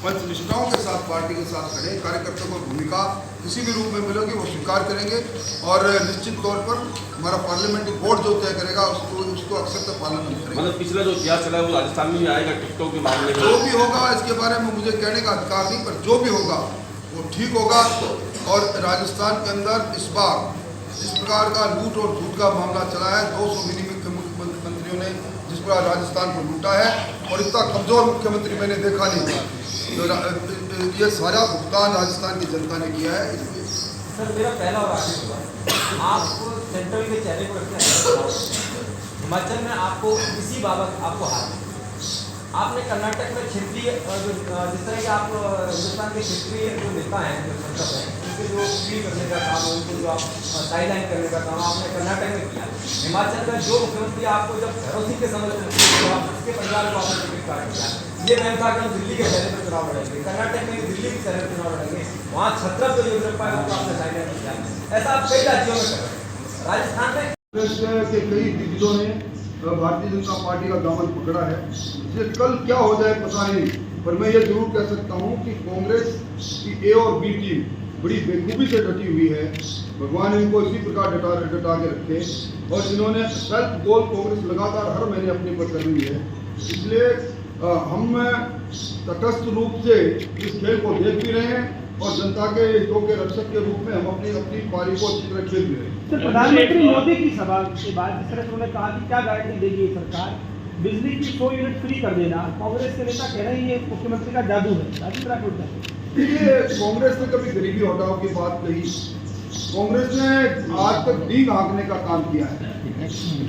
पंचनिष्ठाओं के साथ पार्टी के साथ खड़े। कार्यकर्ताओं को भूमिका किसी भी रूप में मिलेगी वो स्वीकार करेंगे और निश्चित तौर पर हमारा पार्लियामेंट्री बोर्ड जो तय करेगा उसको अक्सर तक पालन करेगा। मतलब पिछला जो इतिहास चला है वो राजस्थान में भी आएगा टिकटॉक के मामले में। जो भी होगा इसके बारे में मुझे कहने का अधिकार नहीं, पर जो भी होगा वो ठीक होगा। और राजस्थान के अंदर इस बार जिस प्रकार का लूट और झूठ का मामला चला है, 200 विनिमय मुख्यमंत्रियों ने जिस प्रकार राजस्थान को लूटा है और इतना कमजोर मुख्यमंत्री मैंने देखा नहीं। तो ये सारा भुगतान राजस्थान की जनता ने किया है। सर मेरा पहला और आखिरी सवाल, आप सेंट्रल के चेहरे को रखते हैं, हिमाचल में आपको इसी बाबत आपको हार है। आपने कर्नाटक में क्षेत्रीय जिस तरह के आप हिंदुस्तान के क्षेत्रीय जो नेता हैं, जो संसद हैं, उनके जो फ्री करने का काम, उनको जो आप साइडलाइन करने का काम आपने कर्नाटक में किया। हिमाचल में जो मुख्यमंत्री आपको जब भरोसी के समय उसके परिवार को आपने टिकट काट किया, ये मैंने कहा कि हम दिल्ली के चेहरे पर चुनाव लड़ेंगे, कर्नाटक में दिल्ली के चेहरे पर चुनाव लड़ेंगे, वहाँ छत्रप जो योजना है उसको आपने साइडलाइन किया। ऐसा आप कई राज्यों में कर रहे हैं। राजस्थान में के कई दिग्गजों ने भारतीय जनता पार्टी का दामन पकड़ा है। इसलिए कल क्या हो जाए पता नहीं, पर मैं ये जरूर कह सकता हूँ कि कांग्रेस की ए और बी टीम बड़ी बेखूबी से डटी हुई है। भगवान इनको इसी प्रकार डटा के रखे और इन्होंने सेल्फ गोल कांग्रेस लगातार हर महीने अपने पर कर रही है। इसलिए हम तटस्थ रूप से इस खेल को देख भी रहे हैं और जनता के हितों के रक्षक के रूप में हम अपनी पारी को अच्छी तरह खेल रहे हैं। प्रधानमंत्री मोदी की सभा के बाद जिस तरह से उन्होंने कहा कि क्या गारंटी देगी सरकार, बिजली की 100 यूनिट फ्री कर देना, कांग्रेस के नेता कह रहे हैं ये मुख्यमंत्री का जादू है। देखिए, कांग्रेस ने कभी गरीबी हटाओ की बात कही, कांग्रेस ने आज तक डींग हाँकने का काम किया है।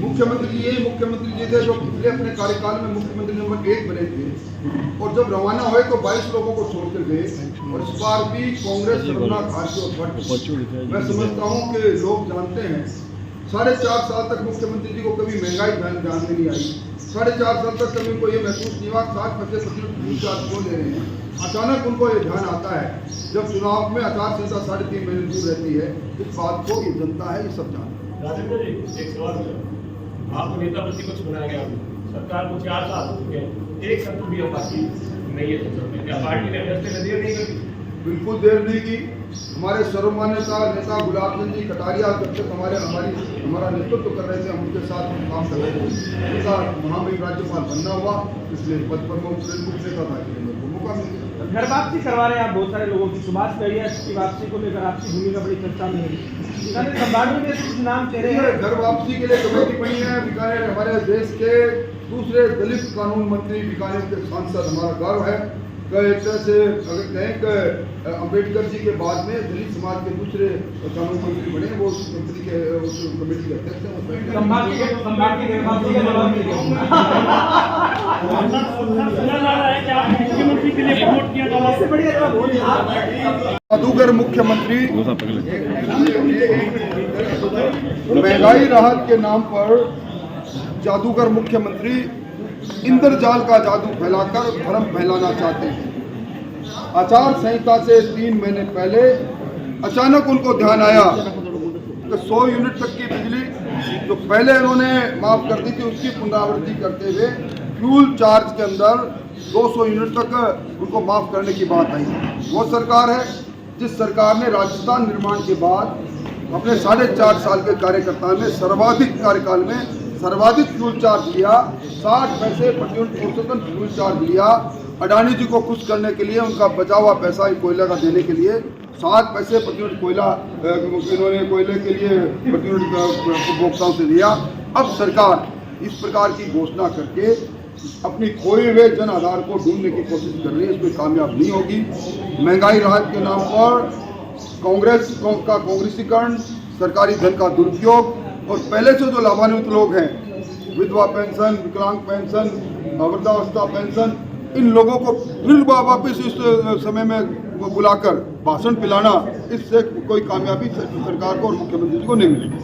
मुख्यमंत्री यही मुख्यमंत्री जी थे जो पिछले अपने कार्यकाल में मुख्यमंत्री नंबर 1 बने थे और जब रवाना हुए तो 22 लोगों को छोड़कर गए। और इस बार भी कांग्रेस शर्मनाक हार के ऊपर मैं समझता हूँ कि लोग जानते हैं 4.5 साल तक मुख्यमंत्री जी को कभी महंगाई ध्यान में नहीं आई। 4.5 साल तक कभी उनको ये महसूस नहीं हुआ 60% चार्ज क्यों ले रहे हैं। अचानक उनको ये ध्यान आता है जब चुनाव में आचार संहिता 3.5 महीने दूर रहती है। इस बात को ये जनता है, ये सब जानते हैं। राजेंद्र जी, एक सवाल है, आपको नेता प्रतिपक्ष बनाया गया, सरकार को 4 साल हो चुके हैं, एक सत्र भी बाकी नहीं है संसद में, क्या पार्टी ने फैसले में देर नहीं करी? बिल्कुल देर नहीं की। हमारे सर्वमान्यता नेता गुलाब चंद जी कटारिया जब तक हमारा नेतृत्व कर रहे थे, हम उनके साथ काम कर रहे थे। उनका महामहिम राज्यपाल बनना हुआ, इसलिए पद पर नेता था कि मेरे को मौका मिल गया। घर वापसी करवा रहे हैं आप बहुत सारे लोगों की, सुभाष कहिए की वापसी को लेकर आपकी भूमिका बड़ी चर्चा में है। संभालने में कुछ नाम चेहरे हैं। घर वापसी के लिए कमेटी बनी है। बीकानेर हमारे देश के दूसरे दलित कानून मंत्री, बीकानेर के सांसद, हमारा गर्व है। एक तरह से अगर कहें कि अम्बेडकर जी के बाद में दलित समाज के दूसरे कानून मंत्री बने, वो उस कमेटी के अध्यक्ष हैं। मुख्यमंत्री के लिए वोट किया जादूगर मुख्यमंत्री महंगाई राहत के नाम पर जादूगर मुख्यमंत्री इंद्रजाल का जादू फैलाकर भ्रम फैलाना चाहते हैं। आचार संहिता से 3 महीने पहले अचानक उनको ध्यान आया कि 100 यूनिट तक की बिजली जो पहले उन्होंने माफ कर दी थी उसकी पुनरावृत्ति करते हुए फ्यूल चार्ज के अंदर 200 यूनिट तक उनको माफ करने की बात आई। वो सरकार है जिस सरकार ने राजस्थान निर्माण के बाद अपने 4.5 साल के कार्यकाल में सर्वाधिक कार्यकाल में सर्वाधिक फ्यूल चार्ज लिया। 60 पैसे प्रति यूनिट औसतन फ्यूल चार्ज लिया। अडानी जी को खुश करने के लिए उनका बचा हुआ पैसा कोयला का देने के लिए 60 पैसे प्रति यूनिट कोयला इन्होंने कोयले के लिए प्रति यूनिट उपभोक्ताओं से लिया। अब सरकार इस प्रकार की घोषणा करके अपनी खोए हुए जन आधार को ढूंढने की कोशिश कर रही है, इसमें कामयाब नहीं होगी। महंगाई राहत के नाम पर कांग्रेस का कांग्रेसीकरण, सरकारी धन का दुरुपयोग और पहले से जो लाभान्वित लोग हैं, विधवा पेंशन, विकलांग पेंशन, वृद्धावस्था पेंशन, इन लोगों को फिर वापस इस समय में बुलाकर भाषण पिलाना, इससे कोई कामयाबी सरकार को और मुख्यमंत्री जी को नहीं मिलेगी।